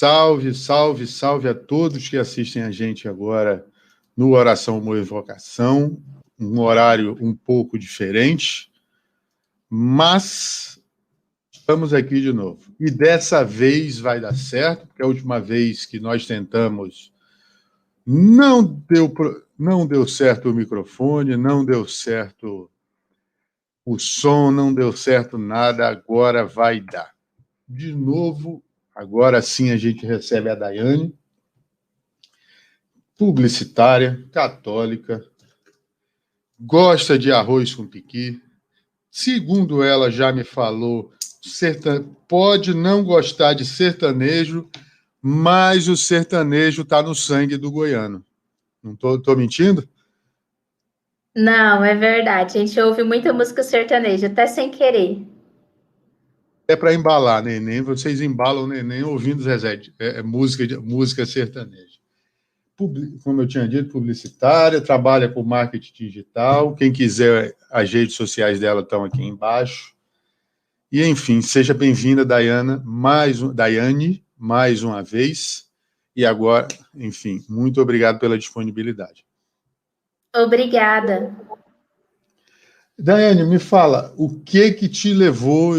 Salve, salve, salve a todos que assistem a gente agora no Oração Amor e Vocação, um horário um pouco diferente, mas estamos aqui de novo. E dessa vez vai dar certo, porque a última vez que nós tentamos não deu certo o microfone, não deu certo o som, não deu certo nada, agora vai dar. De novo, agora sim a gente recebe a Daiane, publicitária, católica, gosta de arroz com piqui. Segundo ela já me falou, pode não gostar de sertanejo, mas o sertanejo está no sangue do goiano. Não estou mentindo? Não, é verdade. A gente ouve muita música sertaneja, até sem querer. É para embalar, neném. Vocês embalam neném ouvindo Zezé. Música sertaneja. Como eu tinha dito, publicitária, trabalha com marketing digital. Quem quiser, as redes sociais dela estão aqui embaixo. E, enfim, seja bem-vinda, Daiane, mais uma vez. E agora, enfim, muito obrigado pela disponibilidade. Obrigada. Daiane, me fala, o que te levou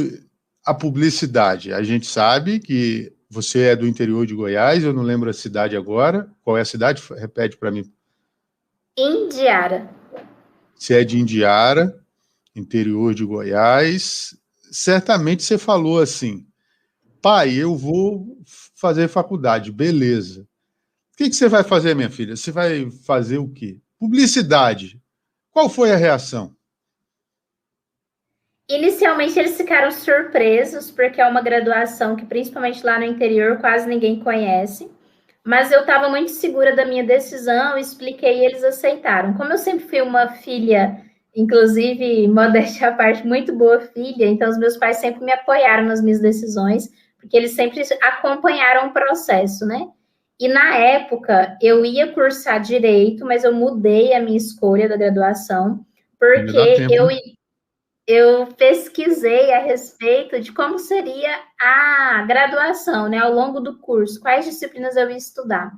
à publicidade? A gente sabe que você é do interior de Goiás, eu não lembro a cidade agora. Qual é a cidade? Repete para mim. Indiara. Você é de Indiara, interior de Goiás. Certamente você falou assim, pai, eu vou fazer faculdade, beleza. O que você vai fazer, minha filha? Você vai fazer o quê? Publicidade. Qual foi a reação? Inicialmente eles ficaram surpresos, porque é uma graduação que, principalmente lá no interior, quase ninguém conhece. Mas eu estava muito segura da minha decisão, expliquei e eles aceitaram. Como eu sempre fui uma filha, inclusive, modéstia à parte, muito boa filha, então os meus pais sempre me apoiaram nas minhas decisões, porque eles sempre acompanharam o processo, né? E na época eu ia cursar direito, mas eu mudei a minha escolha da graduação, porque eu pesquisei a respeito de como seria a graduação, né, ao longo do curso, quais disciplinas eu ia estudar.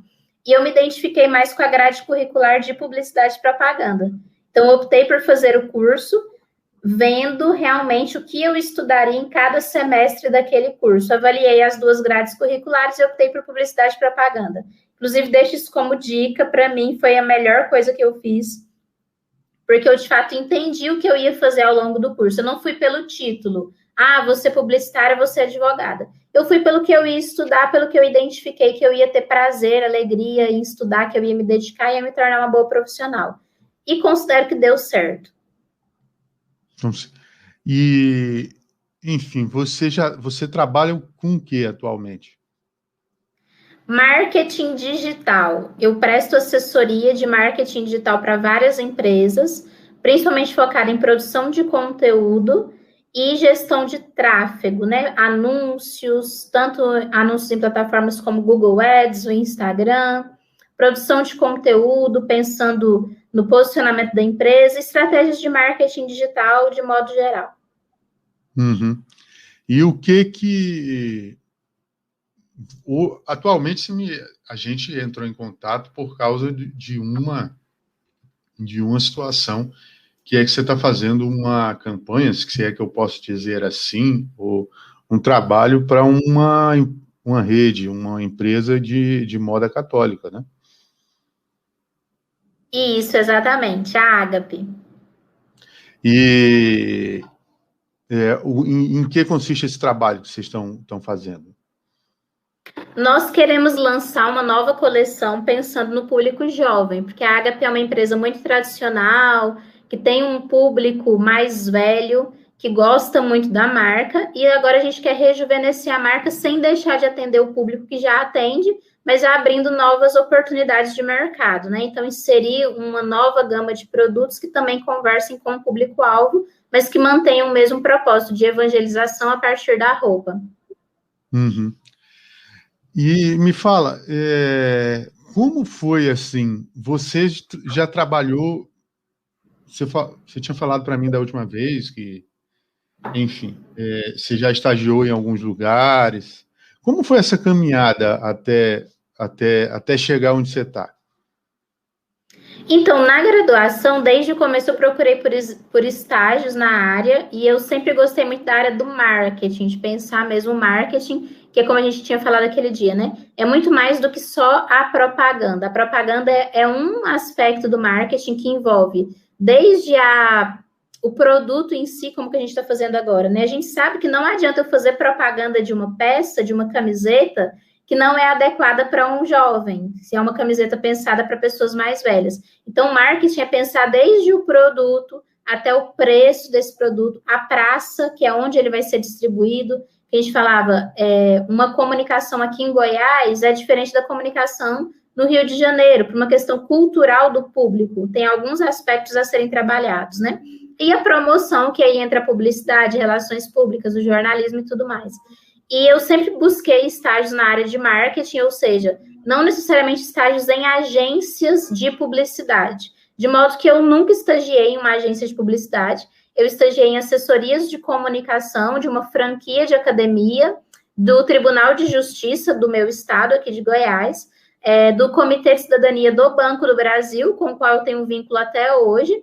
E eu me identifiquei mais com a grade curricular de publicidade e propaganda. Então, eu optei por fazer o curso, vendo realmente o que eu estudaria em cada semestre daquele curso. Avaliei as duas grades curriculares e optei por publicidade e propaganda. Inclusive, deixo isso como dica, para mim foi a melhor coisa que eu fiz, porque eu, de fato, entendi o que eu ia fazer ao longo do curso. Eu não fui pelo título. Você é publicitária, você é advogada. Eu fui pelo que eu ia estudar, pelo que eu identifiquei que eu ia ter prazer, alegria em estudar, que eu ia me dedicar e ia me tornar uma boa profissional. E considero que deu certo. E, enfim, você trabalha com o que atualmente? Marketing digital. Eu presto assessoria de marketing digital para várias empresas, principalmente focada em produção de conteúdo e gestão de tráfego, né? Anúncios, tanto anúncios em plataformas como Google Ads, o Instagram, produção de conteúdo, pensando no posicionamento da empresa, estratégias de marketing digital de modo geral. Uhum. E o que atualmente a gente entrou em contato por causa de uma situação que é que você está fazendo uma campanha, se é que eu posso dizer assim, ou um trabalho para uma rede, uma empresa de moda católica, né? Isso, exatamente, a Ágape. E em que consiste esse trabalho que vocês estão fazendo? Nós queremos lançar uma nova coleção pensando no público jovem, porque a Agape é uma empresa muito tradicional, que tem um público mais velho, que gosta muito da marca, e agora a gente quer rejuvenescer a marca sem deixar de atender o público que já atende, mas já abrindo novas oportunidades de mercado, né? Então, inserir uma nova gama de produtos que também conversem com o público-alvo, mas que mantenham o mesmo propósito de evangelização a partir da roupa. Uhum. E me fala, como foi assim? Você já trabalhou? Você tinha falado para mim da última vez que, enfim, você já estagiou em alguns lugares. Como foi essa caminhada até chegar onde você está? Então, na graduação, desde o começo eu procurei por estágios na área e eu sempre gostei muito da área do marketing, de pensar mesmo o marketing, que é como a gente tinha falado aquele dia, né? É muito mais do que só a propaganda. A propaganda é um aspecto do marketing que envolve desde o produto em si, como que a gente está fazendo agora, né? A gente sabe que não adianta eu fazer propaganda de uma peça, de uma camiseta, que não é adequada para um jovem, se é uma camiseta pensada para pessoas mais velhas. Então, marketing é pensar desde o produto até o preço desse produto, a praça, que é onde ele vai ser distribuído. A gente falava, uma comunicação aqui em Goiás é diferente da comunicação no Rio de Janeiro, por uma questão cultural do público. Tem alguns aspectos a serem trabalhados, né? E a promoção, que aí entra a publicidade, relações públicas, o jornalismo e tudo mais. E eu sempre busquei estágios na área de marketing, ou seja, não necessariamente estágios em agências de publicidade. De modo que eu nunca estagiei em uma agência de publicidade, eu estagiei em assessorias de comunicação de uma franquia de academia do Tribunal de Justiça do meu estado, aqui de Goiás, do Comitê de Cidadania do Banco do Brasil, com o qual eu tenho um vínculo até hoje,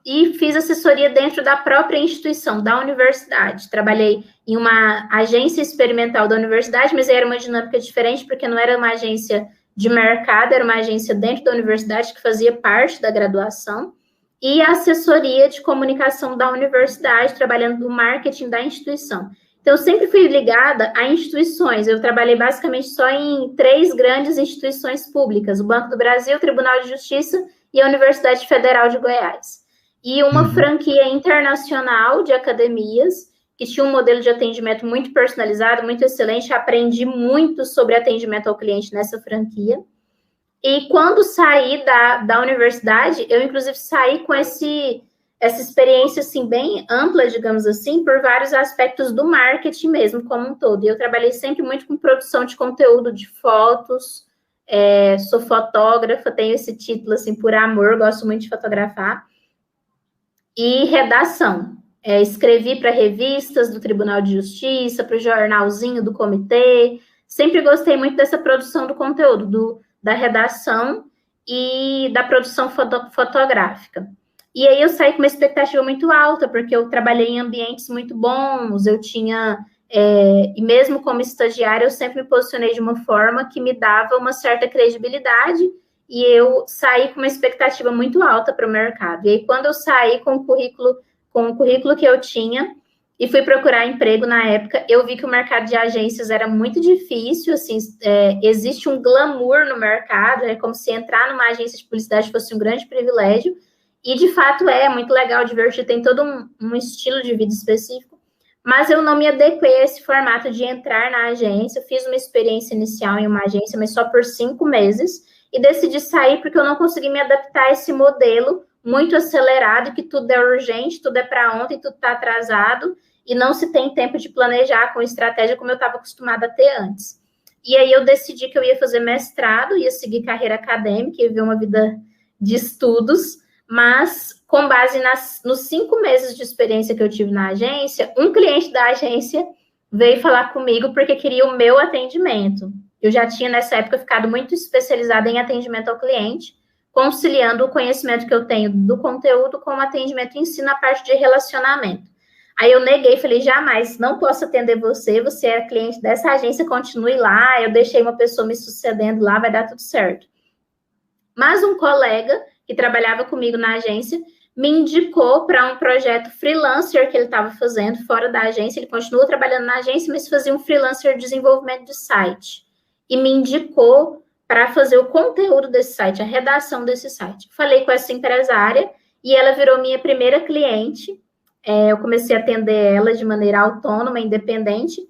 e fiz assessoria dentro da própria instituição, da universidade. Trabalhei em uma agência experimental da universidade, mas era uma dinâmica diferente, porque não era uma agência de mercado, era uma agência dentro da universidade que fazia parte da graduação, e a assessoria de comunicação da universidade, trabalhando no marketing da instituição. Então, eu sempre fui ligada a instituições. Eu trabalhei basicamente só em 3 grandes instituições públicas, o Banco do Brasil, o Tribunal de Justiça e a Universidade Federal de Goiás. E uma franquia internacional de academias, que tinha um modelo de atendimento muito personalizado, muito excelente. Aprendi muito sobre atendimento ao cliente nessa franquia. E quando saí da universidade, eu, inclusive, saí com essa experiência, assim, bem ampla, digamos assim, por vários aspectos do marketing mesmo, como um todo. E eu trabalhei sempre muito com produção de conteúdo, de fotos, sou fotógrafa, tenho esse título, assim, por amor, gosto muito de fotografar. E redação. Escrevi para revistas do Tribunal de Justiça, para o jornalzinho do comitê. Sempre gostei muito dessa produção do conteúdo, da redação e da produção fotográfica. E aí eu saí com uma expectativa muito alta, porque eu trabalhei em ambientes muito bons, eu tinha... e mesmo como estagiária, eu sempre me posicionei de uma forma que me dava uma certa credibilidade, e eu saí com uma expectativa muito alta para o mercado. E aí, quando eu saí com o currículo que eu tinha e fui procurar emprego na época, eu vi que o mercado de agências era muito difícil, assim, existe um glamour no mercado, é como se entrar numa agência de publicidade fosse um grande privilégio, e de fato é muito legal, divertido, tem todo um estilo de vida específico, mas eu não me adequei a esse formato de entrar na agência. Fiz uma experiência inicial em uma agência, mas só por 5 meses, e decidi sair porque eu não consegui me adaptar a esse modelo muito acelerado, que tudo é urgente, tudo é para ontem, tudo está atrasado, e não se tem tempo de planejar com estratégia como eu estava acostumada a ter antes. E aí eu decidi que eu ia fazer mestrado, ia seguir carreira acadêmica, ia viver uma vida de estudos, mas com base nos 5 meses de experiência que eu tive na agência, um cliente da agência veio falar comigo porque queria o meu atendimento. Eu já tinha, nessa época, ficado muito especializada em atendimento ao cliente, conciliando o conhecimento que eu tenho do conteúdo com o atendimento em si na parte de relacionamento. Aí eu neguei, falei, jamais, não posso atender você é cliente dessa agência, continue lá, eu deixei uma pessoa me sucedendo lá, vai dar tudo certo. Mas um colega que trabalhava comigo na agência me indicou para um projeto freelancer que ele estava fazendo fora da agência. Ele continua trabalhando na agência, mas fazia um freelancer de desenvolvimento de site. E me indicou para fazer o conteúdo desse site, a redação desse site. Falei com essa empresária e ela virou minha primeira cliente. Eu comecei a atender ela de maneira autônoma, independente,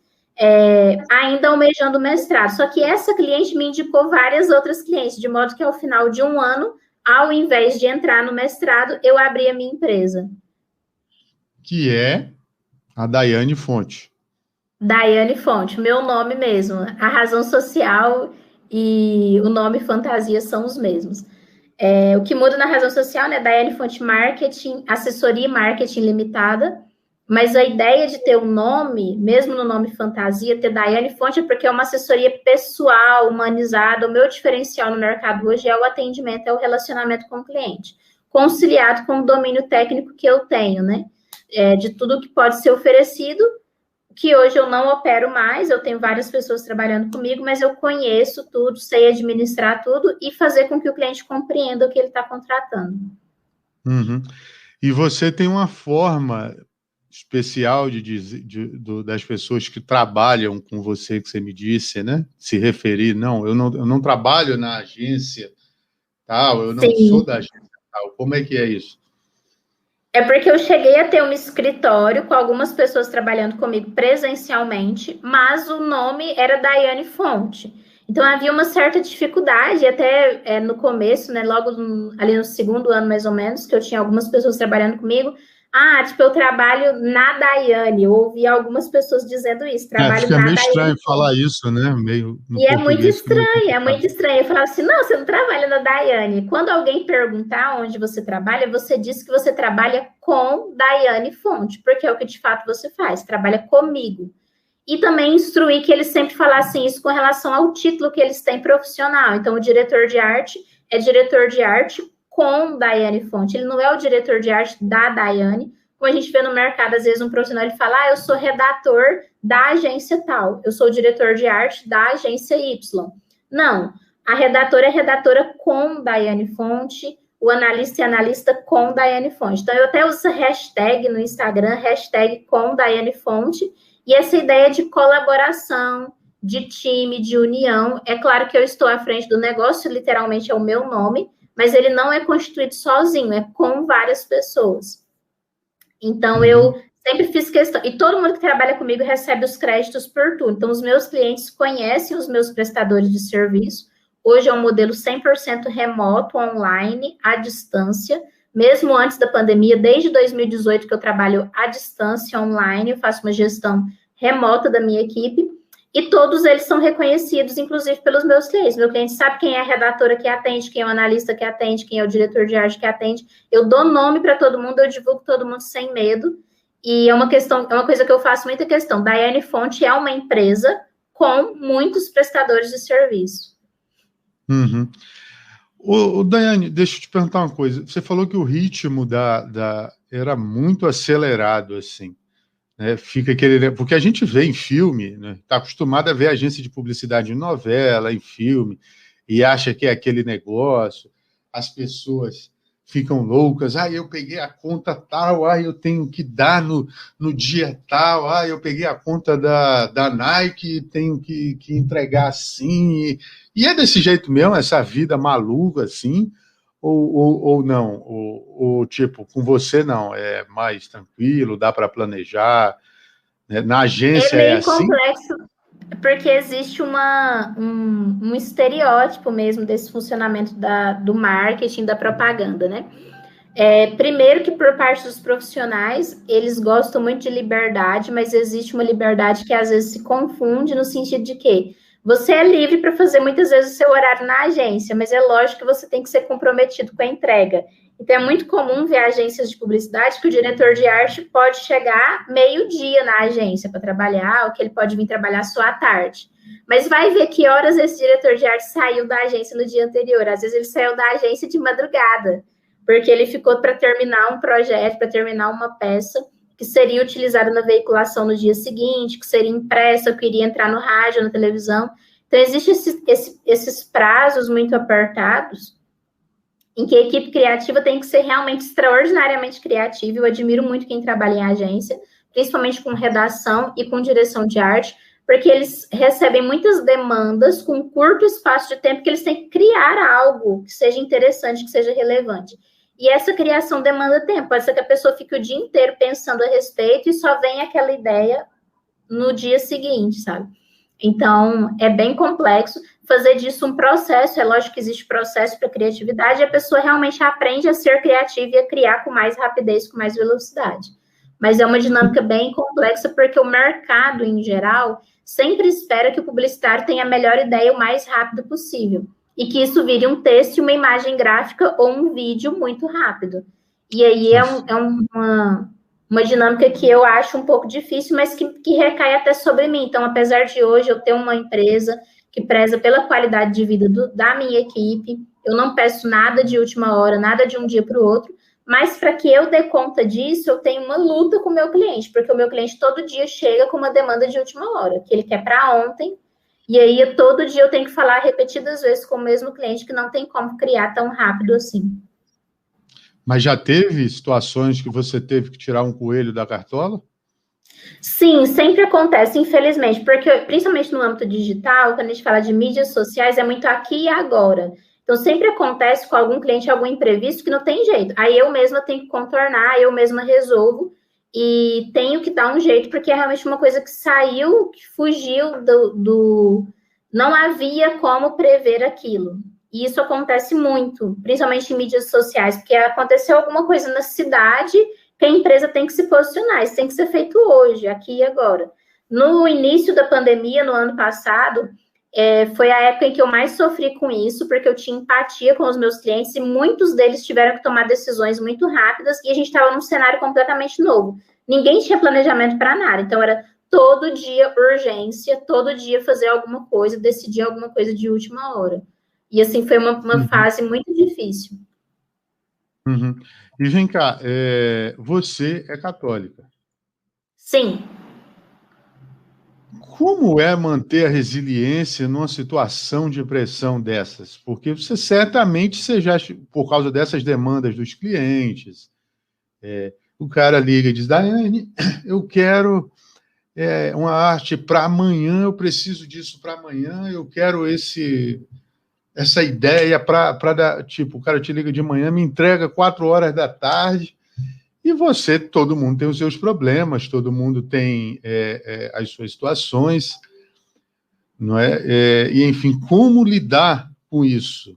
ainda almejando o mestrado. Só que essa cliente me indicou várias outras clientes, de modo que ao final de um ano, ao invés de entrar no mestrado, eu abri a minha empresa. Que é a Daiane Fonte. Daiane Fonte, meu nome mesmo. A razão social e o nome fantasia são os mesmos. O que muda na razão social, né? Daiane Fonte Marketing, assessoria e marketing limitada, Mas a ideia de ter um nome, mesmo no nome fantasia, ter Daiane Fonte, é porque é uma assessoria pessoal, humanizada. O meu diferencial no mercado hoje é o atendimento, é o relacionamento com o cliente, conciliado com o domínio técnico que eu tenho, né? De tudo que pode ser oferecido, que hoje eu não opero mais, eu tenho várias pessoas trabalhando comigo, mas eu conheço tudo, sei administrar tudo e fazer com que o cliente compreenda o que ele está contratando. Uhum. E você tem uma forma especial das pessoas que trabalham com você, que você me disse, né? Se referir, não, eu não trabalho na agência tal, eu não sou da agência tal. Como é que é isso? É porque eu cheguei a ter um escritório com algumas pessoas trabalhando comigo presencialmente, mas o nome era Daiane Fonte. Então havia uma certa dificuldade, até no começo, né, logo ali no segundo ano mais ou menos, que eu tinha algumas pessoas trabalhando comigo. Tipo, eu trabalho na Daiane. Eu ouvi algumas pessoas dizendo isso, trabalho fica na meio Daiane estranho Fonte. falar isso, né? Meio no E português. é muito estranho. Eu falava assim, não, você não trabalha na Daiane. Quando alguém perguntar onde você trabalha, você diz que você trabalha com Daiane Fonte, porque é o que de fato você faz, trabalha comigo. E também instruir que eles sempre falassem isso com relação ao título que eles têm profissional. Então, o diretor de arte é diretor de arte com Daiane Fonte. Ele não é o diretor de arte da Daiane. Como a gente vê no mercado, às vezes um profissional ele fala, eu sou redator da agência tal, eu sou diretor de arte da agência Y. Não, a redatora é redatora com Daiane Fonte, o analista é analista com Daiane Fonte. Então, eu até uso essa hashtag no Instagram, hashtag com Daiane Fonte, e essa ideia de colaboração, de time, de união. É claro que eu estou à frente do negócio, literalmente é o meu nome, mas ele não é constituído sozinho, é com várias pessoas. Então, eu sempre fiz questão, e todo mundo que trabalha comigo recebe os créditos por tudo. Então, os meus clientes conhecem os meus prestadores de serviço. Hoje é um modelo 100% remoto, online, à distância. Mesmo antes da pandemia, desde 2018 que eu trabalho à distância, online, eu faço uma gestão remota da minha equipe. E todos eles são reconhecidos, inclusive pelos meus clientes. Meu cliente sabe quem é a redatora que atende, quem é o analista que atende, quem é o diretor de arte que atende. Eu dou nome para todo mundo, eu divulgo todo mundo sem medo. E é uma coisa que eu faço muita questão. Daiane Fonte é uma empresa com muitos prestadores de serviço. Uhum. Daiane, deixa eu te perguntar uma coisa. Você falou que o ritmo era muito acelerado, assim. Fica porque a gente vê em filme, né? Está acostumado a ver agência de publicidade em novela, em filme, e acha que é aquele negócio, as pessoas ficam loucas, eu peguei a conta tal, eu tenho que dar no dia tal, eu peguei a conta da Nike, tenho que entregar assim, e é desse jeito mesmo, essa vida maluca assim, ou não? Ou tipo, com você não, é mais tranquilo, dá para planejar, né? Na agência é meio assim? complexo, porque existe um estereótipo mesmo desse funcionamento do marketing, da propaganda, né? Primeiro que por parte dos profissionais, eles gostam muito de liberdade, mas existe uma liberdade que às vezes se confunde no sentido de que você é livre para fazer muitas vezes o seu horário na agência, mas é lógico que você tem que ser comprometido com a entrega. Então, é muito comum ver agências de publicidade que o diretor de arte pode chegar meio-dia na agência para trabalhar, ou que ele pode vir trabalhar só à tarde. Mas vai ver que horas esse diretor de arte saiu da agência no dia anterior. Às vezes ele saiu da agência de madrugada, porque ele ficou para terminar um projeto, para terminar uma peça que seria utilizada na veiculação no dia seguinte, que seria impressa, que iria entrar no rádio, na televisão. Então, existem esses prazos muito apertados, em que a equipe criativa tem que ser realmente extraordinariamente criativa. Eu admiro muito quem trabalha em agência, principalmente com redação e com direção de arte, porque eles recebem muitas demandas com curto espaço de tempo que eles têm que criar algo que seja interessante, que seja relevante. E essa criação demanda tempo. Pode ser que a pessoa fique o dia inteiro pensando a respeito e só venha aquela ideia no dia seguinte, sabe? Então, é bem complexo fazer disso um processo. É lógico que existe processo para criatividade e a pessoa realmente aprende a ser criativa e a criar com mais rapidez, com mais velocidade. Mas é uma dinâmica bem complexa porque o mercado, em geral, sempre espera que o publicitário tenha a melhor ideia o mais rápido possível. E que isso vire um texto, uma imagem gráfica ou um vídeo muito rápido. E aí é uma dinâmica que eu acho um pouco difícil, mas que recai até sobre mim. Então, apesar de hoje eu ter uma empresa que preza pela qualidade de vida da minha equipe, eu não peço nada de última hora, nada de um dia para o outro, mas para que eu dê conta disso, eu tenho uma luta com o meu cliente, porque o meu cliente todo dia chega com uma demanda de última hora, que ele quer para ontem, e aí todo dia eu tenho que falar repetidas vezes com o mesmo cliente que não tem como criar tão rápido assim. Mas já teve situações que você teve que tirar um coelho da cartola? Sim, sempre acontece, infelizmente, porque principalmente no âmbito digital, quando a gente fala de mídias sociais, é muito aqui e agora. Então, sempre acontece com algum cliente algum imprevisto que não tem jeito. Aí eu mesma tenho que contornar, eu mesma resolvo e tenho que dar um jeito, porque é realmente uma coisa que saiu, que fugiu Não havia como prever aquilo. E isso acontece muito, principalmente em mídias sociais, porque aconteceu alguma coisa na cidade que a empresa tem que se posicionar. Isso tem que ser feito hoje, aqui e agora. No início da pandemia, no ano passado, foi a época em que eu mais sofri com isso, porque eu tinha empatia com os meus clientes e muitos deles tiveram que tomar decisões muito rápidas e a gente estava num cenário completamente novo. Ninguém tinha planejamento para nada, então era todo dia urgência, todo dia fazer alguma coisa, decidir alguma coisa de última hora. E assim, foi uma fase muito difícil. Uhum. E vem cá, você é católica. Sim. Como é manter a resiliência numa situação de pressão dessas? Porque você certamente, por causa dessas demandas dos clientes, o cara liga e diz, Daiane, eu quero uma arte para amanhã, eu preciso disso para amanhã, eu quero essa ideia para dar, tipo, o cara te liga de manhã, me entrega 4 horas da tarde, e todo mundo tem os seus problemas, todo mundo tem as suas situações, não é? E, enfim, como lidar com isso?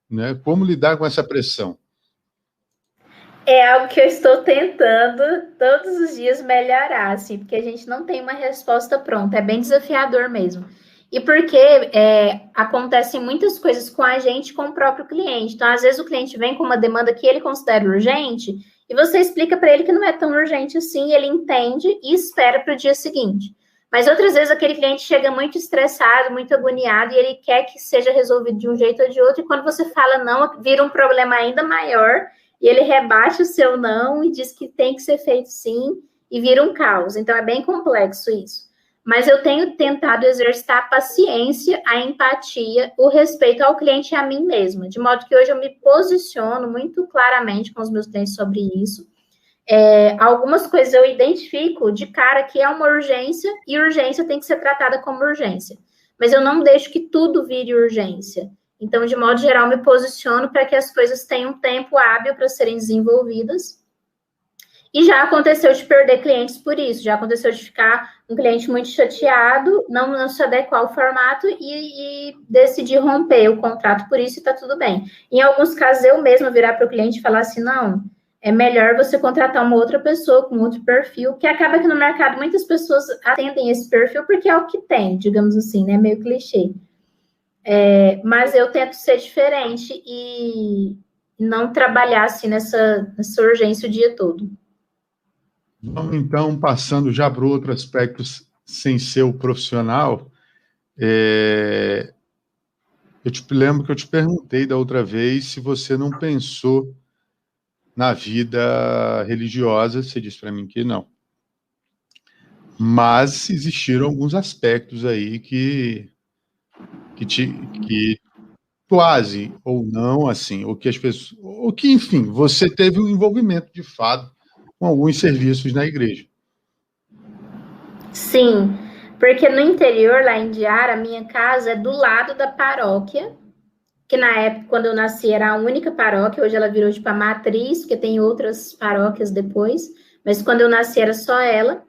Né? Como lidar com essa pressão? É algo que eu estou tentando todos os dias melhorar, assim, porque a gente não tem uma resposta pronta, é bem desafiador mesmo. E porque acontecem muitas coisas com a gente, com o próprio cliente. Então, às vezes, o cliente vem com uma demanda que ele considera urgente, e você explica para ele que não é tão urgente assim, ele entende e espera para o dia seguinte. Mas outras vezes aquele cliente chega muito estressado, muito agoniado, e ele quer que seja resolvido de um jeito ou de outro, e quando você fala não, vira um problema ainda maior, e ele rebate o seu não e diz que tem que ser feito sim, e vira um caos. Então, é bem complexo isso. Mas eu tenho tentado exercitar a paciência, a empatia, o respeito ao cliente e a mim mesma, de modo que hoje eu me posiciono muito claramente com os meus clientes sobre isso. Algumas coisas eu identifico de cara que é uma urgência, e urgência tem que ser tratada como urgência. Mas eu não deixo que tudo vire urgência. Então, de modo geral, me posiciono para que as coisas tenham tempo hábil para serem desenvolvidas. E já aconteceu de perder clientes por isso, já aconteceu de ficar um cliente muito chateado, não se adequar ao formato e decidir romper o contrato por isso e está tudo bem. Em alguns casos, eu mesma virar para o cliente e falar assim, não, é melhor você contratar uma outra pessoa com outro perfil, que acaba que no mercado muitas pessoas atendem esse perfil porque é o que tem, digamos assim, né? Meio clichê. Mas eu tento ser diferente e não trabalhar assim nessa urgência o dia todo. Vamos, então, passando já para outro aspecto sem ser o profissional. Eu te lembro que eu te perguntei da outra vez se você não pensou na vida religiosa, você disse para mim que não. Mas existiram alguns aspectos aí que quase ou não, assim, ou que as pessoas, ou que, enfim, você teve um envolvimento de fato com alguns serviços na igreja. Sim, porque no interior, lá em Diara, a minha casa é do lado da paróquia, que na época, quando eu nasci, era a única paróquia, hoje ela virou tipo a matriz, porque tem outras paróquias depois, mas quando eu nasci era só ela,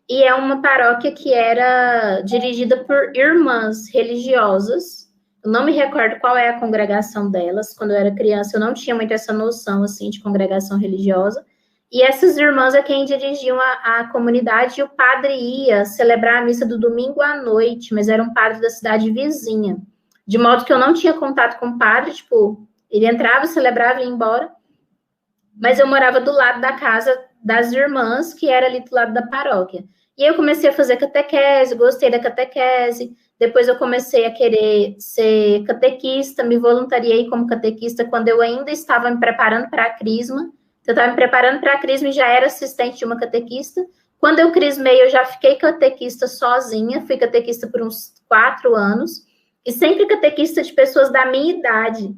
e é uma paróquia que era dirigida por irmãs religiosas. Eu não me recordo qual é a congregação delas, quando eu era criança eu não tinha muito essa noção, assim, de congregação religiosa, e essas irmãs é quem dirigiam a comunidade, e o padre ia celebrar a missa do domingo à noite, mas era um padre da cidade vizinha. De modo que eu não tinha contato com o padre, tipo, ele entrava, celebrava e ia embora. Mas eu morava do lado da casa das irmãs, que era ali do lado da paróquia. E aí eu comecei a fazer catequese, gostei da catequese, depois eu comecei a querer ser catequista, me voluntariei como catequista quando eu ainda estava me preparando para a crisma. Eu estava me preparando para a crisma e já era assistente de uma catequista. Quando eu crismei, eu já fiquei catequista sozinha, fui catequista por uns 4 anos, e sempre catequista de pessoas da minha idade.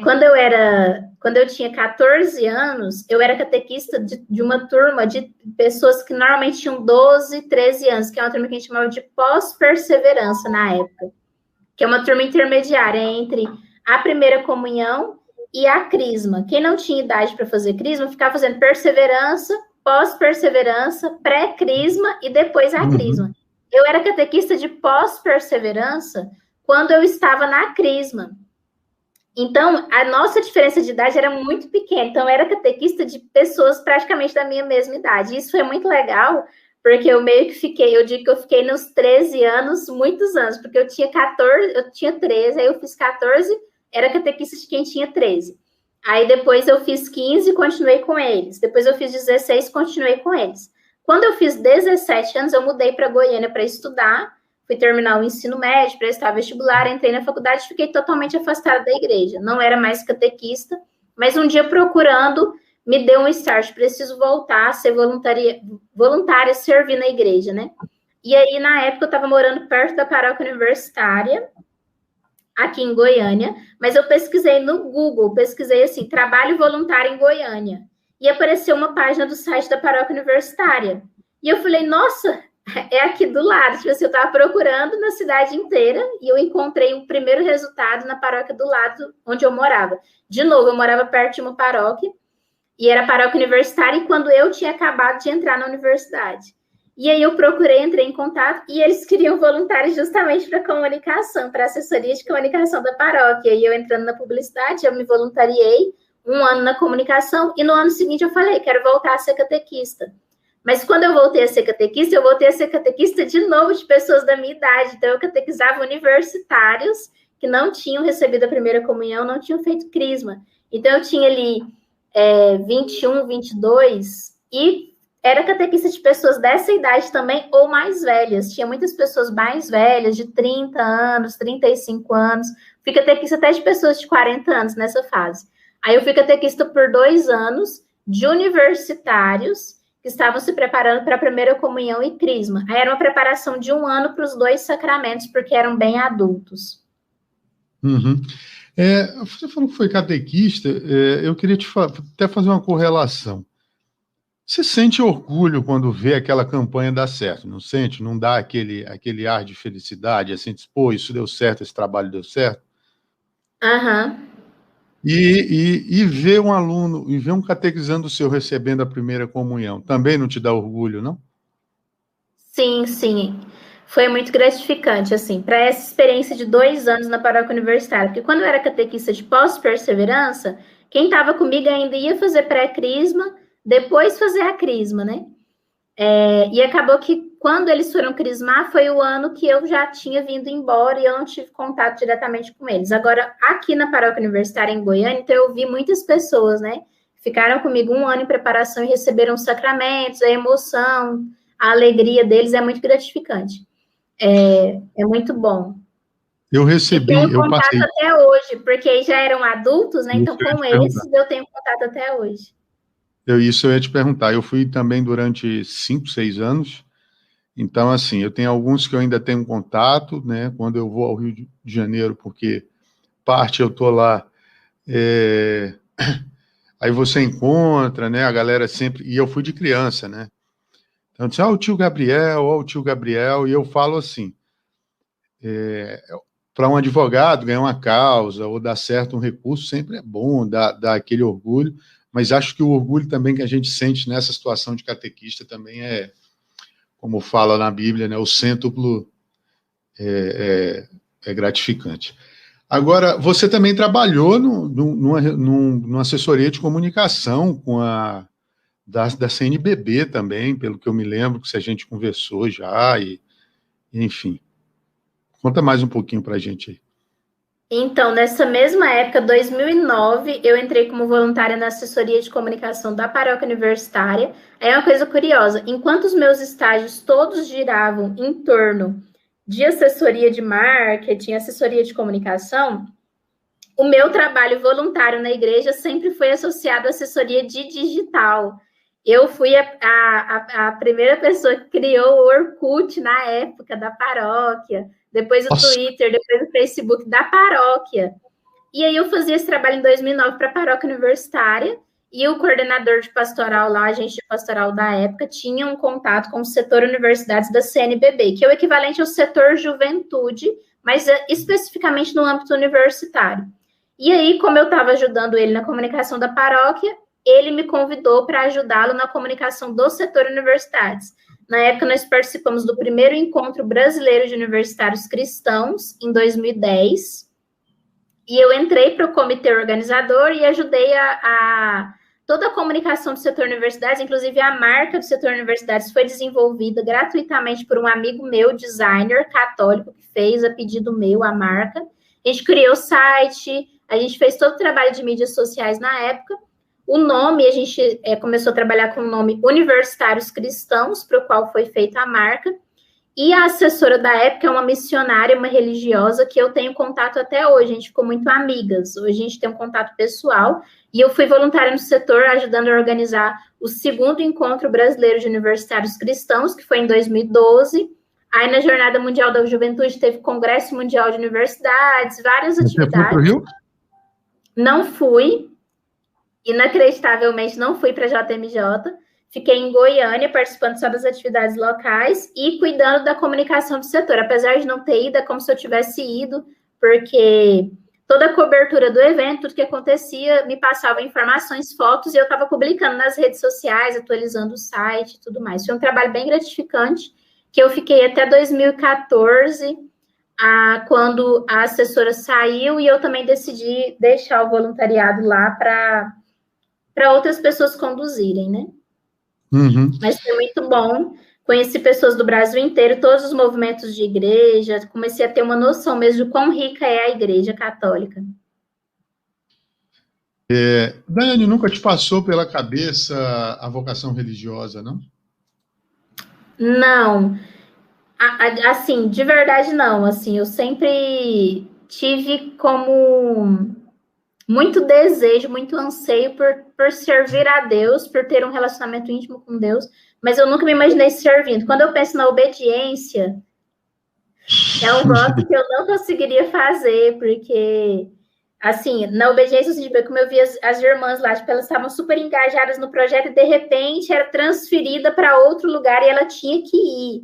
Quando eu tinha 14 anos, eu era catequista de uma turma de pessoas que normalmente tinham 12, 13 anos, que é uma turma que a gente chamava de pós-perseverança na época, que é uma turma intermediária entre a primeira comunhão e a crisma. Quem não tinha idade para fazer crisma, ficava fazendo perseverança, pós-perseverança, pré-crisma e depois a crisma. Eu era catequista de pós-perseverança quando eu estava na crisma. Então, a nossa diferença de idade era muito pequena. Então, eu era catequista de pessoas praticamente da minha mesma idade. Isso foi muito legal, porque eu meio que fiquei, eu digo que eu fiquei nos 13 anos, muitos anos, porque eu tinha 14, eu tinha 13, aí eu fiz 14, era catequista de quem tinha 13. Aí depois eu fiz 15 e continuei com eles. Depois eu fiz 16 e continuei com eles. Quando eu fiz 17 anos, eu mudei para Goiânia para estudar. Fui terminar o ensino médio, prestar vestibular, entrei na faculdade e fiquei totalmente afastada da igreja. Não era mais catequista, mas um dia procurando, me deu um start. Preciso voltar a ser voluntária, servir na igreja, né? E aí, na época, eu estava morando perto da paróquia universitária, aqui em Goiânia, mas eu pesquisei no Google, pesquisei assim, trabalho voluntário em Goiânia. E apareceu uma página do site da paróquia universitária. E eu falei, nossa, é aqui do lado. Tipo assim, eu estava procurando na cidade inteira e eu encontrei o primeiro resultado na paróquia do lado onde eu morava. De novo, eu morava perto de uma paróquia e era paróquia universitária e quando eu tinha acabado de entrar na universidade. E aí eu procurei, entrei em contato e eles queriam voluntários justamente para comunicação, para assessoria de comunicação da paróquia. E eu entrando na publicidade, eu me voluntariei 1 ano na comunicação e no ano seguinte eu falei, quero voltar a ser catequista. Mas quando eu voltei a ser catequista de novo de pessoas da minha idade. Então eu catequizava universitários que não tinham recebido a primeira comunhão, não tinham feito crisma. Então eu tinha ali 21, 22 e era catequista de pessoas dessa idade também, ou mais velhas. Tinha muitas pessoas mais velhas, de 30 anos, 35 anos. Fui catequista até de pessoas de 40 anos nessa fase. Aí eu fui catequista por 2 anos de universitários que estavam se preparando para a primeira comunhão e crisma. Aí era uma preparação de 1 ano para os 2 sacramentos, porque eram bem adultos. Uhum. Você falou que foi catequista, eu queria até fazer uma correlação. Você sente orgulho quando vê aquela campanha dar certo, não sente? Não dá aquele ar de felicidade, assim, diz, pô, isso deu certo, esse trabalho deu certo? Aham. E ver um aluno, e ver um catequizando seu recebendo a primeira comunhão, também não te dá orgulho, não? Sim, sim. Foi muito gratificante, assim, para essa experiência de 2 anos na paróquia universitária. Porque quando eu era catequista de pós-perseverança, quem estava comigo ainda ia fazer pré-crisma, depois fazer a crisma, né? E acabou que quando eles foram crismar, foi o ano que eu já tinha vindo embora e eu não tive contato diretamente com eles. Agora, aqui na paróquia universitária em Goiânia, então eu vi muitas pessoas, né? Ficaram comigo 1 ano em preparação e receberam os sacramentos, a emoção, a alegria deles é muito gratificante. É muito bom. Eu recebi, e tenho eu contato passei. até hoje, porque já eram adultos, né? Então, com esses, eu tenho contato até hoje. Isso eu ia te perguntar. Eu fui também durante 5, 6 anos. Então, assim, eu tenho alguns que eu ainda tenho contato, né? Quando eu vou ao Rio de Janeiro, porque parte eu tô lá, aí você encontra, né? A galera sempre. E eu fui de criança, né? Então, disse, o tio Gabriel, e eu falo assim, para um advogado ganhar uma causa ou dar certo um recurso sempre é bom, dar aquele orgulho, mas acho que o orgulho também que a gente sente nessa situação de catequista também é, como fala na Bíblia, né, o cêntuplo é gratificante. Agora, você também trabalhou numa assessoria de comunicação com da CNBB também, pelo que eu me lembro, que a gente conversou já, enfim. Conta mais um pouquinho para a gente aí. Então, nessa mesma época, 2009, eu entrei como voluntária na assessoria de comunicação da paróquia universitária. É uma coisa curiosa, enquanto os meus estágios todos giravam em torno de assessoria de marketing, assessoria de comunicação, o meu trabalho voluntário na igreja sempre foi associado à assessoria de digital. Eu fui a primeira pessoa que criou o Orkut na época da paróquia, depois o Nossa. Twitter, depois o Facebook da paróquia. E aí eu fazia esse trabalho em 2009 para a paróquia universitária, e o coordenador de pastoral lá, agente de pastoral da época, tinha um contato com o setor universidades da CNBB, que é o equivalente ao setor juventude, mas especificamente no âmbito universitário. E aí, como eu estava ajudando ele na comunicação da paróquia, ele me convidou para ajudá-lo na comunicação do setor universidades. Na época, nós participamos do primeiro encontro brasileiro de universitários cristãos, em 2010, e eu entrei para o comitê organizador e ajudei toda a comunicação do setor universidades, inclusive a marca do setor universidades foi desenvolvida gratuitamente por um amigo meu, designer católico, que fez a pedido meu a marca. A gente criou o site, a gente fez todo o trabalho de mídias sociais na época. O nome, a gente começou a trabalhar com o nome Universitários Cristãos, para o qual foi feita a marca. E a assessora da época é uma missionária, uma religiosa, que eu tenho contato até hoje. A gente ficou muito amigas. Hoje a gente tem um contato pessoal. E eu fui voluntária no setor, ajudando a organizar o segundo encontro brasileiro de universitários cristãos, que foi em 2012. Aí, na Jornada Mundial da Juventude, teve Congresso Mundial de Universidades, várias atividades. Você foi para o Rio? Não fui. Inacreditavelmente, não fui para a JMJ. Fiquei em Goiânia, participando só das atividades locais e cuidando da comunicação do setor. Apesar de não ter ido, é como se eu tivesse ido, porque toda a cobertura do evento, tudo que acontecia, me passava informações, fotos, e eu estava publicando nas redes sociais, atualizando o site e tudo mais. Foi um trabalho bem gratificante, que eu fiquei até 2014, quando a assessora saiu, e eu também decidi deixar o voluntariado lá para outras pessoas conduzirem, né? Uhum. Mas foi muito bom. Conheci pessoas do Brasil inteiro, todos os movimentos de igreja. Comecei a ter uma noção mesmo de quão rica é a igreja católica. Daiane, nunca te passou pela cabeça a vocação religiosa, não? Não. Assim, de verdade, não. Assim, eu sempre tive como muito desejo, muito anseio por servir a Deus, por ter um relacionamento íntimo com Deus, mas eu nunca me imaginei servindo. Quando eu penso na obediência, é um voto que eu não conseguiria fazer, porque, assim, na obediência, assim, como eu vi as irmãs lá, tipo, elas estavam super engajadas no projeto e, de repente, era transferida para outro lugar e ela tinha que ir.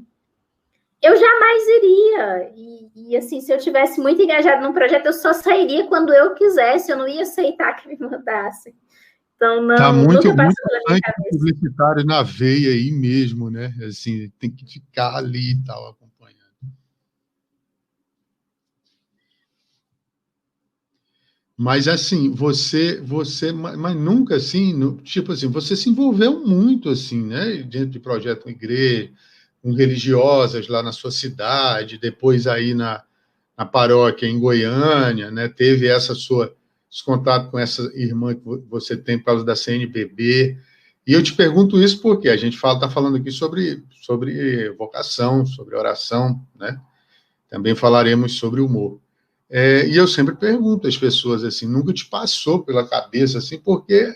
Eu jamais iria. E, assim, se eu tivesse muito engajado num projeto, eu só sairia quando eu quisesse, eu não ia aceitar que me mandassem. Então, não, Tá muito nunca passou pela minha sangue cabeça. publicitário na veia aí mesmo, né? Assim, tem que ficar ali e tal, acompanhando. Mas assim, mas nunca assim, tipo assim, você se envolveu muito assim, né? Dentro de projeto com igreja, com religiosas lá na sua cidade, depois aí na paróquia em Goiânia, né? Teve esse contato com essa irmã que você tem por causa da CNBB. E eu te pergunto isso porque a gente está falando aqui sobre vocação, sobre oração, né? Também falaremos sobre humor. E eu sempre pergunto às pessoas assim, nunca te passou pela cabeça assim, porque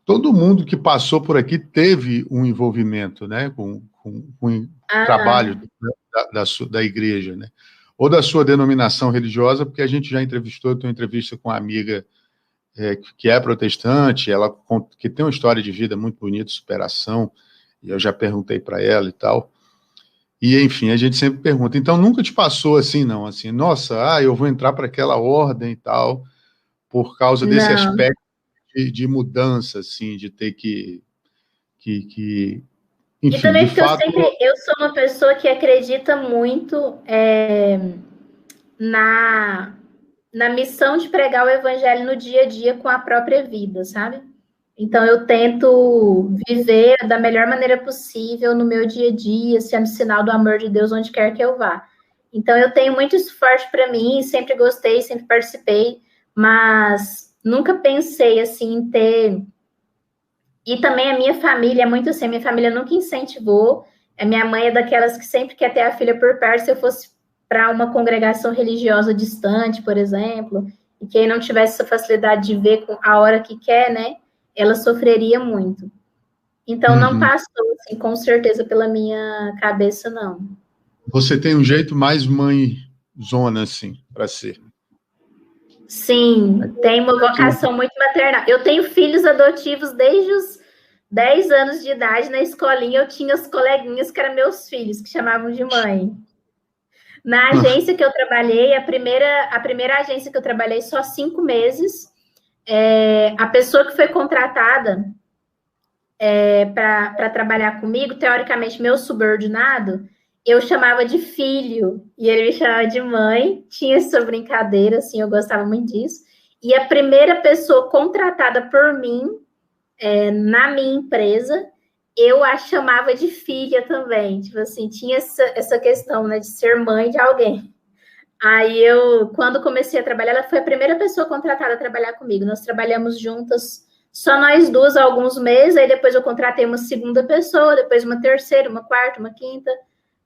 todo mundo que passou por aqui teve um envolvimento, né, com o trabalho da igreja, né, ou da sua denominação religiosa, porque a gente já entrevistou, eu tenho uma entrevista com uma amiga que é protestante, ela que tem uma história de vida muito bonita, superação, e eu já perguntei para ela e tal. E, enfim, a gente sempre pergunta. Então, nunca te passou assim, não? Assim, nossa, eu vou entrar para aquela ordem e tal, por causa desse aspecto de mudança, assim, de ter que enfim, e também de porque fato... eu sou uma pessoa que acredita muito na missão de pregar o evangelho no dia a dia com a própria vida, sabe? Então, eu tento viver da melhor maneira possível no meu dia a dia, sendo sinal do amor de Deus onde quer que eu vá. Então, eu tenho muito isso forte para mim, sempre gostei, sempre participei, mas nunca pensei, assim, em ter... E também a minha família é muito assim, a minha família nunca incentivou, a minha mãe é daquelas que sempre quer ter a filha por perto, se eu fosse para uma congregação religiosa distante, por exemplo, e quem não tivesse essa facilidade de ver com a hora que quer, né, ela sofreria muito. Então, não passou, assim, com certeza, pela minha cabeça, não. Você tem um jeito mais mãezona, assim, para ser. Sim, tem uma vocação muito maternal. Eu tenho filhos adotivos desde os 10 anos de idade. Na escolinha, eu tinha os coleguinhas que eram meus filhos, que chamavam de mãe. Na agência que eu trabalhei, a primeira agência que eu trabalhei, só 5 meses, a pessoa que foi contratada para trabalhar comigo, teoricamente, meu subordinado, eu chamava de filho, e ele me chamava de mãe, tinha essa brincadeira, assim, eu gostava muito disso. E a primeira pessoa contratada por mim, na minha empresa, eu a chamava de filha também, tipo assim, tinha essa questão, né, de ser mãe de alguém. Aí eu, quando comecei a trabalhar, ela foi a primeira pessoa contratada a trabalhar comigo, nós trabalhamos juntas, só nós duas há alguns meses, aí depois eu contratei uma segunda pessoa, depois uma terceira, uma quarta, uma quinta,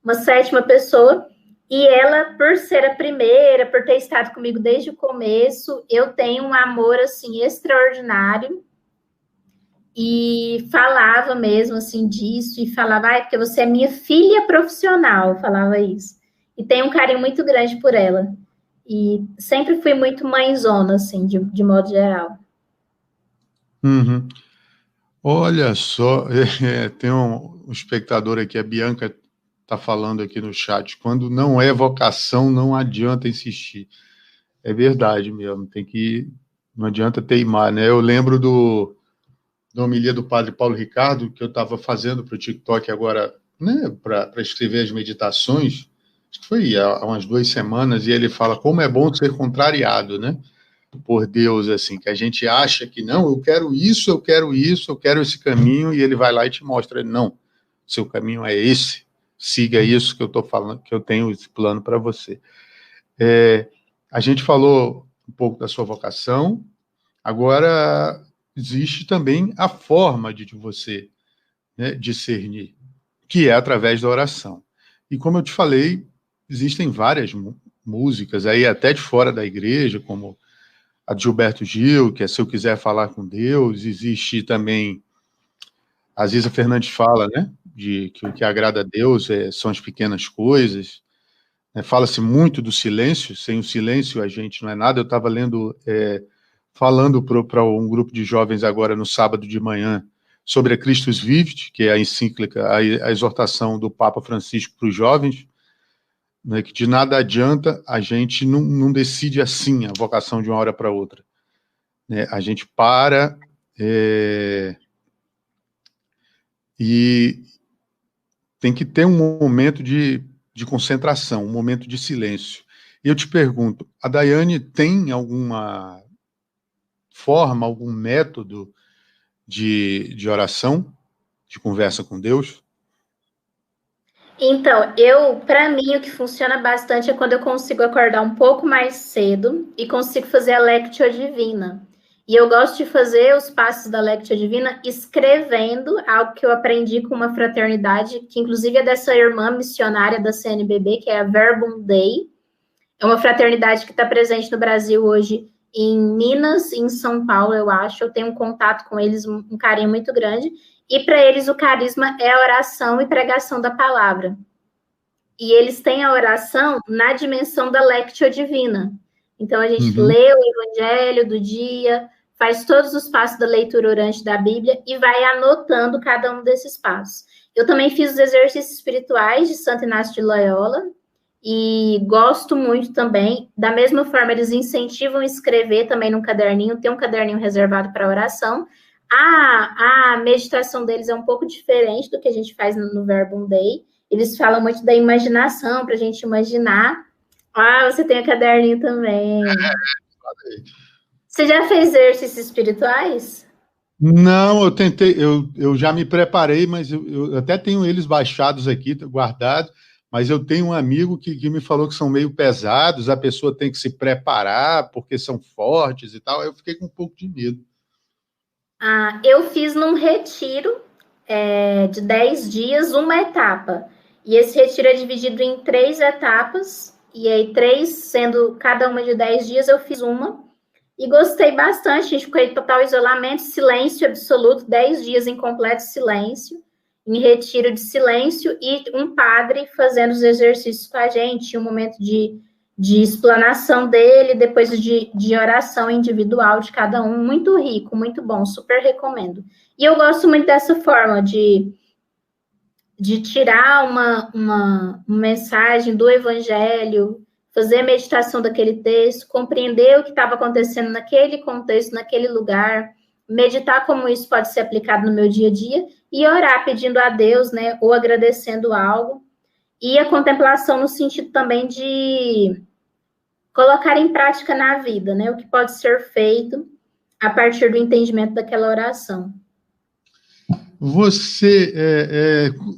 uma sétima pessoa, e ela, por ser a primeira, por ter estado comigo desde o começo, eu tenho um amor, assim, extraordinário, e falava mesmo, assim, disso, e falava, porque você é minha filha profissional, falava isso, e tenho um carinho muito grande por ela, e sempre fui muito mãezona, assim, de modo geral. Uhum. Olha só, tem um espectador aqui, a Bianca está falando aqui no chat, quando não é vocação, não adianta insistir. É verdade mesmo, não adianta teimar, né? Eu lembro da homilia do padre Paulo Ricardo, que eu estava fazendo para o TikTok agora, né, para escrever as meditações, acho que foi há umas 2 semanas, e ele fala como é bom ser contrariado, né? Por Deus, assim, que a gente acha que não, eu quero isso, eu quero isso, eu quero esse caminho, e ele vai lá e te mostra, não, seu caminho é esse, siga isso que eu estou falando, que eu tenho esse plano para você. A gente falou um pouco da sua vocação, agora existe também a forma de você, né, discernir, que é através da oração. E como eu te falei, existem várias músicas aí, até de fora da igreja, como a de Gilberto Gil, que é Se Eu Quiser Falar com Deus, existe também, a Ziza Fernandes fala, né, de que o que agrada a Deus são as pequenas coisas, né, fala-se muito do silêncio, sem o silêncio a gente não é nada. Eu estava lendo, falando para um grupo de jovens agora no sábado de manhã, sobre a Christus Vivit, que é a encíclica, a exortação do Papa Francisco para os jovens, né, que de nada adianta a gente não decide assim a vocação de uma hora para outra. Né, a gente para e tem que ter um momento de concentração, um momento de silêncio. E eu te pergunto, a Daiane tem alguma forma, algum método de oração, de conversa com Deus? Então, para mim, o que funciona bastante é quando eu consigo acordar um pouco mais cedo e consigo fazer a Lectio Divina. E eu gosto de fazer os passos da Lectio Divina escrevendo algo que eu aprendi com uma fraternidade, que inclusive é dessa irmã missionária da CNBB, que é a Verbum Dei. É uma fraternidade que está presente no Brasil hoje, em Minas, em São Paulo, eu acho. Eu tenho um contato com eles, um carinho muito grande. E para eles o carisma é a oração e pregação da palavra. E eles têm a oração na dimensão da Lectio Divina. Então a gente lê o evangelho do dia, faz todos os passos da leitura orante da Bíblia e vai anotando cada um desses passos. Eu também fiz os exercícios espirituais de Santo Inácio de Loyola e gosto muito também. Da mesma forma, eles incentivam a escrever também num caderninho, tem um caderninho reservado para oração. A meditação deles é um pouco diferente do que a gente faz no Verbum Dei. Eles falam muito da imaginação, para a gente imaginar. Você tem o caderninho também. Você já fez exercícios espirituais? Não, eu tentei, eu já me preparei, mas eu até tenho eles baixados aqui, guardados, mas eu tenho um amigo que me falou que são meio pesados, a pessoa tem que se preparar porque são fortes e tal. Eu fiquei com um pouco de medo. Eu fiz num retiro de 10 dias, uma etapa. E esse retiro é dividido em 3 etapas, e aí 3, sendo cada uma de 10 dias, eu fiz uma. E gostei bastante, a gente ficou em total isolamento, silêncio absoluto, 10 dias em completo silêncio, em retiro de silêncio, e um padre fazendo os exercícios com a gente, um momento de explanação dele, depois de oração individual de cada um, muito rico, muito bom, super recomendo. E eu gosto muito dessa forma de tirar uma mensagem do evangelho, fazer a meditação daquele texto, compreender o que estava acontecendo naquele contexto, naquele lugar, meditar como isso pode ser aplicado no meu dia a dia, e orar pedindo a Deus, né, ou agradecendo algo, e a contemplação no sentido também de colocar em prática na vida, né, o que pode ser feito a partir do entendimento daquela oração. Você,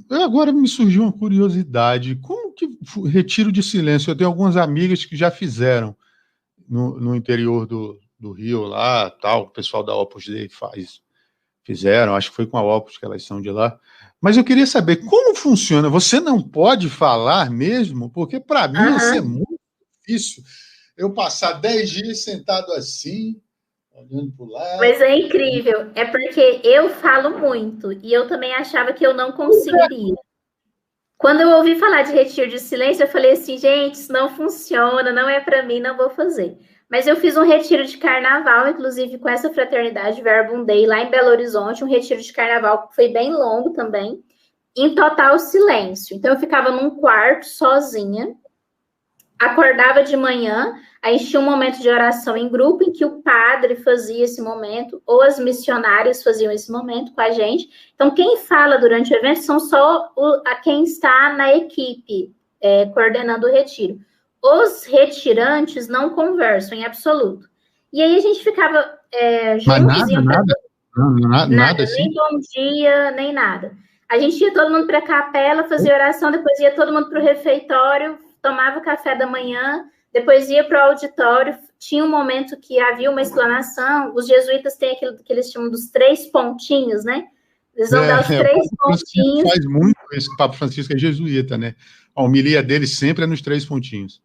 agora me surgiu uma curiosidade, como que retiro de silêncio? Eu tenho algumas amigas que já fizeram no interior do Rio lá, tal, o pessoal da Opus Dei fizeram, acho que foi com a Opus que elas são de lá, mas eu queria saber como funciona. Você não pode falar mesmo? Porque para mim ia ser muito difícil eu passar 10 dias sentado assim, olhando para o lado. Mas é incrível, é porque eu falo muito, e eu também achava que eu não conseguiria. Quando eu ouvi falar de retiro de silêncio, eu falei assim, gente, isso não funciona, não é para mim, não vou fazer. Mas eu fiz um retiro de carnaval, inclusive com essa fraternidade Verbum Dei, lá em Belo Horizonte, um retiro de carnaval que foi bem longo também, em total silêncio. Então eu ficava num quarto sozinha, acordava de manhã, aí tinha um momento de oração em grupo em que o padre fazia esse momento, ou as missionárias faziam esse momento com a gente. Então, quem fala durante o evento são só quem está na equipe coordenando o retiro. Os retirantes não conversam em absoluto. E aí a gente ficava juntos. Nada assim? Nem bom dia, nem nada. A gente ia todo mundo para a capela, fazia oração, depois ia todo mundo para o refeitório, tomava o café da manhã, depois ia para o auditório, tinha um momento que havia uma explanação, os jesuítas têm aquilo que eles chamam dos 3 pontinhos, né? Eles vão dar os 3 pontinhos. Faz muito isso, o Papa Francisco é jesuíta, né? A homilia dele sempre é nos 3 pontinhos.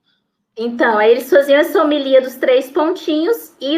Então, aí eles faziam essa homilia dos 3 pontinhos e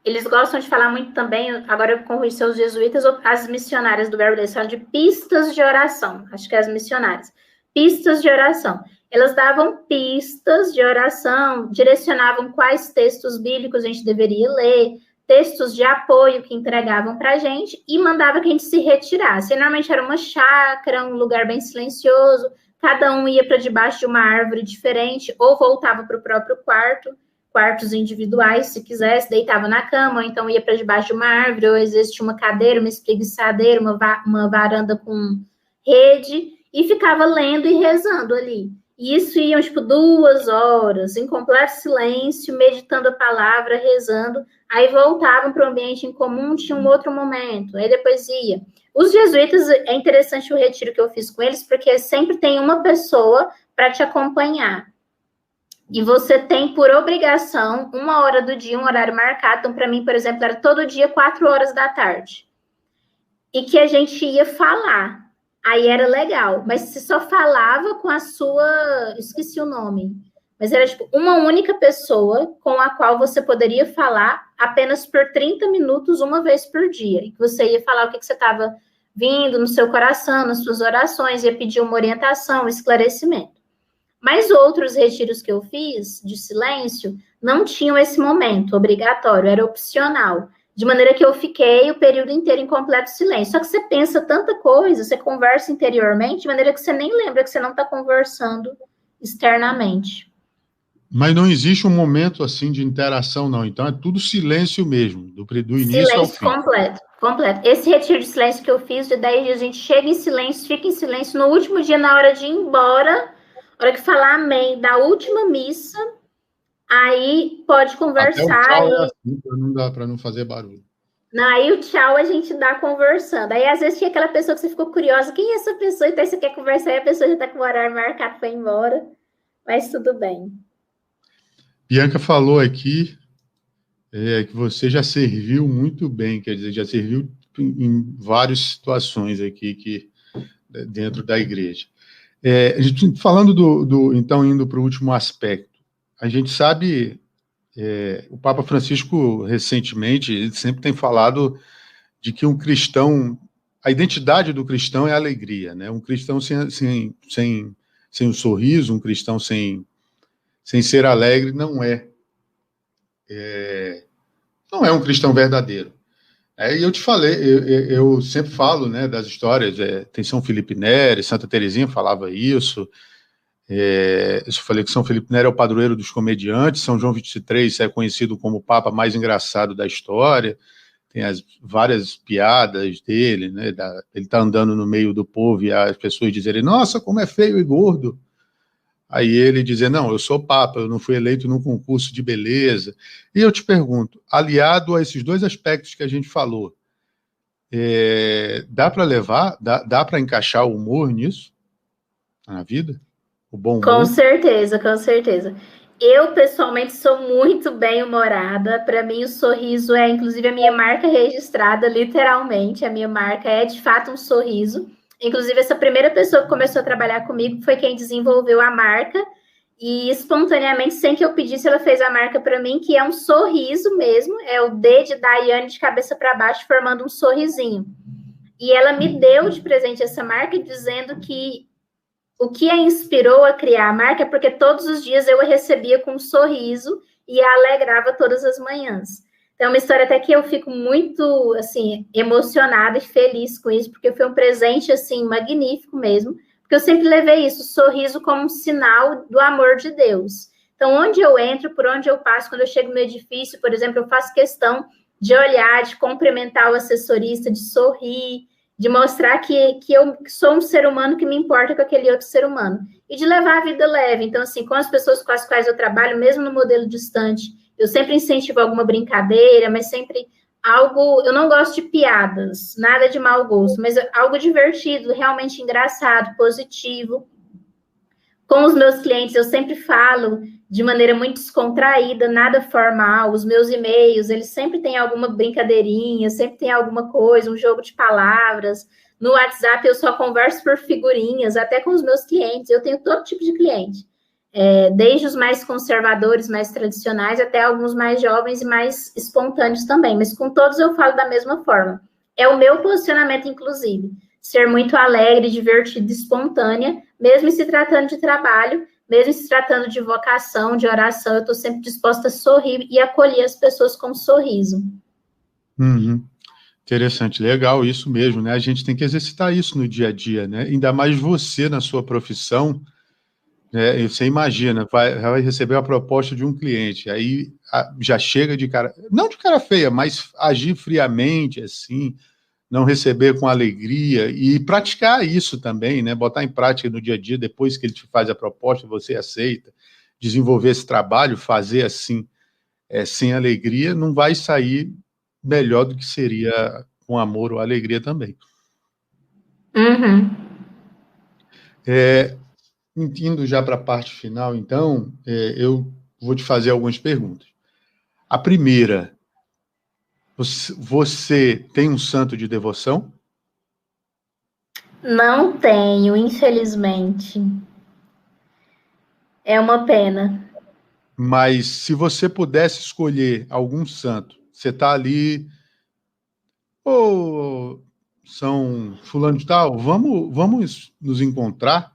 eles gostam de falar muito também, agora eu corrigi os jesuítas, as missionárias do Verbo Dei, falam de pistas de oração, acho que é as missionárias. Pistas de oração. Elas davam pistas de oração, direcionavam quais textos bíblicos a gente deveria ler, textos de apoio que entregavam para a gente e mandava que a gente se retirasse. E, normalmente era uma chácara, um lugar bem silencioso, cada um ia para debaixo de uma árvore diferente ou voltava para o próprio quarto, quartos individuais, se quisesse, deitava na cama, ou então ia para debaixo de uma árvore, ou existia uma cadeira, uma espreguiçadeira, uma varanda com rede, e ficava lendo e rezando ali. E isso iam, 2 horas, em completo silêncio, meditando a palavra, rezando, aí voltavam para o ambiente em comum, tinha um outro momento, aí depois ia. Os jesuítas, é interessante o retiro que eu fiz com eles, porque sempre tem uma pessoa para te acompanhar. E você tem, por obrigação, 1 hora do dia, um horário marcado. Então, para mim, por exemplo, era todo dia, 4 horas da tarde. E que a gente ia falar. Aí era legal. Mas você só falava com a sua... Esqueci o nome. Mas era, uma única pessoa com a qual você poderia falar apenas por 30 minutos, uma vez por dia. E que você ia falar o que você estava vindo no seu coração, nas suas orações, ia pedir uma orientação, um esclarecimento. Mas outros retiros que eu fiz, de silêncio, não tinham esse momento obrigatório, era opcional. De maneira que eu fiquei o período inteiro em completo silêncio. Só que você pensa tanta coisa, você conversa interiormente, de maneira que você nem lembra que você não está conversando externamente. Mas não existe um momento assim de interação, não. Então é tudo silêncio mesmo, do início ao fim. Silêncio completo. Esse retiro de silêncio que eu fiz, de 10 dias, a gente chega em silêncio, fica em silêncio. No último dia, na hora de ir embora... A hora que falar amém da última missa, aí pode conversar. Até o tchau é assim, para não fazer barulho. Não, aí o tchau a gente dá conversando. Aí às vezes tinha aquela pessoa que você ficou curiosa, quem é essa pessoa? Então você quer conversar e a pessoa já tá com o horário marcado para ir embora. Mas tudo bem. Bianca falou aqui que você já serviu muito bem, quer dizer, já serviu em várias situações aqui dentro da igreja. A gente, falando então, indo para o último aspecto, a gente sabe, o Papa Francisco, recentemente, ele sempre tem falado de que um cristão, a identidade do cristão é a alegria, né? Um cristão sem o sorriso, um cristão sem ser alegre, não é um cristão verdadeiro. E eu te falei, eu sempre falo, né, das histórias, tem São Felipe Neri, Santa Teresinha falava isso, eu falei que São Felipe Neri é o padroeiro dos comediantes, São João 23 é conhecido como o papa mais engraçado da história, tem várias piadas dele, né, ele está andando no meio do povo e as pessoas dizerem, nossa, como é feio e gordo. Aí ele dizia, não, eu sou papa, eu não fui eleito num concurso de beleza. E eu te pergunto, aliado a esses dois aspectos que a gente falou, dá para levar, dá para encaixar o humor nisso, na vida? O bom humor? Com certeza, com certeza. Eu, pessoalmente, sou muito bem-humorada. Para mim, o sorriso é, inclusive, a minha marca registrada, literalmente. A minha marca é, de fato, um sorriso. Inclusive, essa primeira pessoa que começou a trabalhar comigo foi quem desenvolveu a marca. E, espontaneamente, sem que eu pedisse, ela fez a marca para mim, que é um sorriso mesmo. É o D de Daiane de cabeça para baixo, formando um sorrisinho. E ela me deu de presente essa marca, dizendo que o que a inspirou a criar a marca é porque todos os dias eu a recebia com um sorriso e a alegrava todas as manhãs. Então, é uma história até que eu fico muito, assim, emocionada e feliz com isso, porque foi um presente, assim, magnífico mesmo, porque eu sempre levei isso, o sorriso, como um sinal do amor de Deus. Então, onde eu entro, por onde eu passo, quando eu chego no edifício, por exemplo, eu faço questão de olhar, de cumprimentar o assessorista, de sorrir, de mostrar que eu sou um ser humano que me importa com aquele outro ser humano. E de levar a vida leve. Então, assim, com as pessoas com as quais eu trabalho, mesmo no modelo distante, eu sempre incentivo alguma brincadeira, mas sempre algo... Eu não gosto de piadas, nada de mau gosto, mas algo divertido, realmente engraçado, positivo. Com os meus clientes, eu sempre falo de maneira muito descontraída, nada formal. Os meus e-mails, eles sempre têm alguma brincadeirinha, sempre tem alguma coisa, um jogo de palavras. No WhatsApp, eu só converso por figurinhas, até com os meus clientes. Eu tenho todo tipo de cliente, desde os mais conservadores, mais tradicionais, até alguns mais jovens e mais espontâneos também. Mas com todos eu falo da mesma forma. É o meu posicionamento, inclusive. Ser muito alegre, divertida, espontânea, mesmo se tratando de trabalho, mesmo se tratando de vocação, de oração, eu estou sempre disposta a sorrir e acolher as pessoas com um sorriso. Uhum. Interessante, legal, isso mesmo, né? A gente tem que exercitar isso no dia a dia, né? Ainda mais você na sua profissão, né? Você imagina, vai receber a proposta de um cliente, aí já chega de cara, não de cara feia, mas agir friamente, assim, não receber com alegria e praticar isso também, né? Botar em prática no dia a dia, depois que ele te faz a proposta, você aceita, desenvolver esse trabalho, fazer assim, sem alegria, não vai sair melhor do que seria com amor ou alegria também. Uhum. Indo já para a parte final, então, eu vou te fazer algumas perguntas. A primeira, você tem um santo de devoção? Não tenho, infelizmente. É uma pena. Mas se você pudesse escolher algum santo, você está ali, ou São fulano de tal, vamos nos encontrar?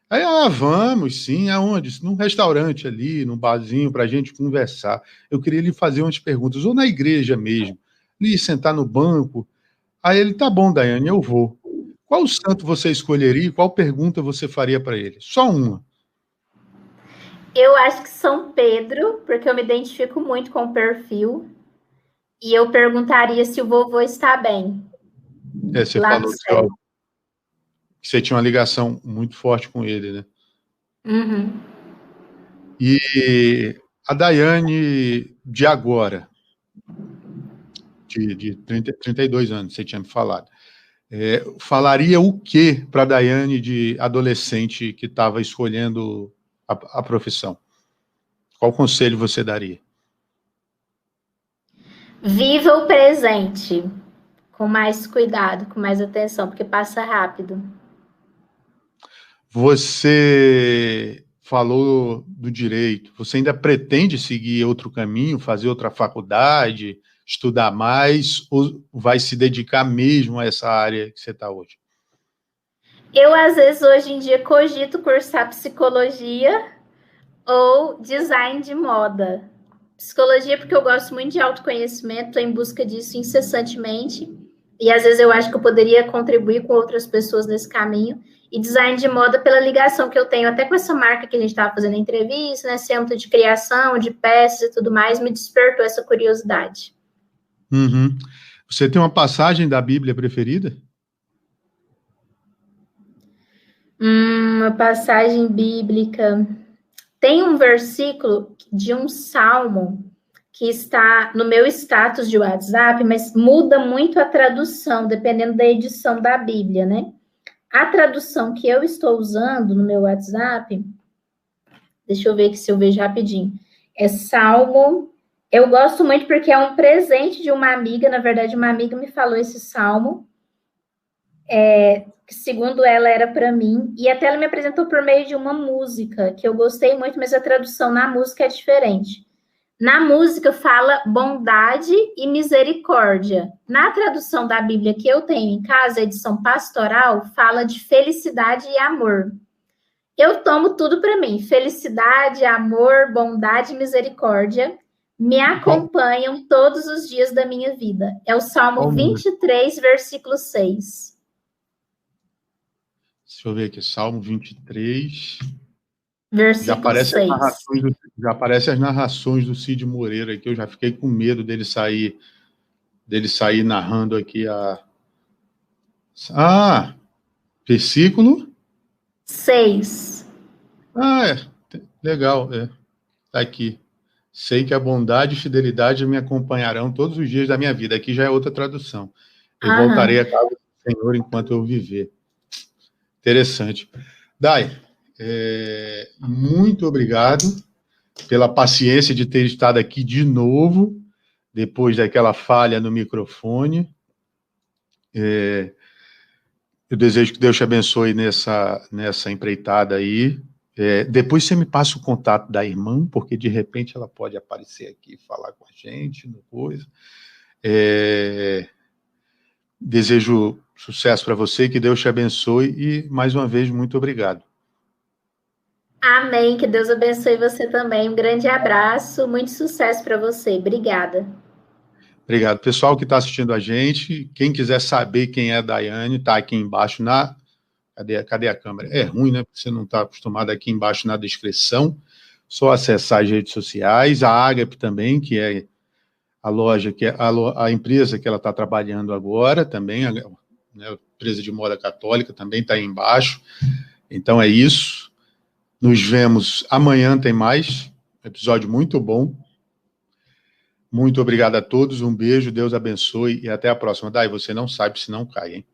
Aí, vamos, sim, aonde? Num restaurante ali, num barzinho, para a gente conversar. Eu queria lhe fazer umas perguntas, ou na igreja mesmo, ali sentar no banco. Aí ele, tá bom, Daiane, eu vou. Qual santo você escolheria e qual pergunta você faria para ele? Só uma. Eu acho que São Pedro, porque eu me identifico muito com o perfil, e eu perguntaria se o vovô está bem, Você lá no falou céu. que você tinha uma ligação muito forte com ele, né? Uhum. E a Daiane de agora, de 32 anos, você tinha me falado. Falaria o que para a Daiane de adolescente que estava escolhendo a profissão? Qual conselho você daria? Viva o presente com mais cuidado, com mais atenção, porque passa rápido. Você falou do direito. Você ainda pretende seguir outro caminho, fazer outra faculdade, estudar mais, ou vai se dedicar mesmo a essa área que você está hoje? Eu, às vezes, hoje em dia, cogito cursar psicologia ou design de moda. Psicologia, porque eu gosto muito de autoconhecimento, estou em busca disso incessantemente, e às vezes eu acho que eu poderia contribuir com outras pessoas nesse caminho. E design de moda pela ligação que eu tenho até com essa marca que a gente estava fazendo a entrevista, né? Centro de criação, de peças e tudo mais, me despertou essa curiosidade. Uhum. Você tem uma passagem da Bíblia preferida? Uma passagem bíblica. Tem um versículo de um salmo que está no meu status de WhatsApp, mas muda muito a tradução, dependendo da edição da Bíblia, né? A tradução que eu estou usando no meu WhatsApp, deixa eu ver aqui se eu vejo rapidinho, é Salmo. Eu gosto muito porque é um presente de uma amiga, na verdade, uma amiga me falou esse salmo, que segundo ela era para mim, e até ela me apresentou por meio de uma música, que eu gostei muito, mas a tradução na música é diferente. Na música fala bondade e misericórdia. Na tradução da Bíblia que eu tenho em casa, a edição pastoral, fala de felicidade e amor. Eu tomo tudo para mim. Felicidade, amor, bondade e misericórdia me acompanham todos os dias da minha vida. É o Salmo 23, versículo 6. Deixa eu ver aqui, Salmo 23... Versículo 6. Já aparecem as narrações do Cid Moreira aqui, eu já fiquei com medo dele sair narrando aqui versículo 6. Legal, tá aqui. Sei que a bondade e fidelidade me acompanharão todos os dias da minha vida. Aqui já é outra tradução. Eu voltarei à casa do Senhor enquanto eu viver. Interessante. Dai, muito obrigado pela paciência de ter estado aqui de novo, depois daquela falha no microfone. Eu desejo que Deus te abençoe nessa empreitada aí. Depois você me passa o contato da irmã, porque de repente ela pode aparecer aqui e falar com a gente. Depois. Desejo sucesso para você, que Deus te abençoe e, mais uma vez, muito obrigado. Amém, que Deus abençoe você também. Um grande abraço, muito sucesso para você. Obrigada. Obrigado. Pessoal que está assistindo a gente, quem quiser saber quem é a Daiane, está aqui embaixo na... Cadê a câmera? É ruim, né? Porque você não está acostumado, aqui embaixo na descrição. Só acessar as redes sociais. A Ágape também, que é a loja, que é a empresa que ela está trabalhando agora, também, né, a empresa de moda católica, também está aí embaixo. Então é isso. Nos vemos amanhã, tem mais. Episódio muito bom. Muito obrigado a todos, um beijo, Deus abençoe e até a próxima. Dai, você não sabe se não cai, hein?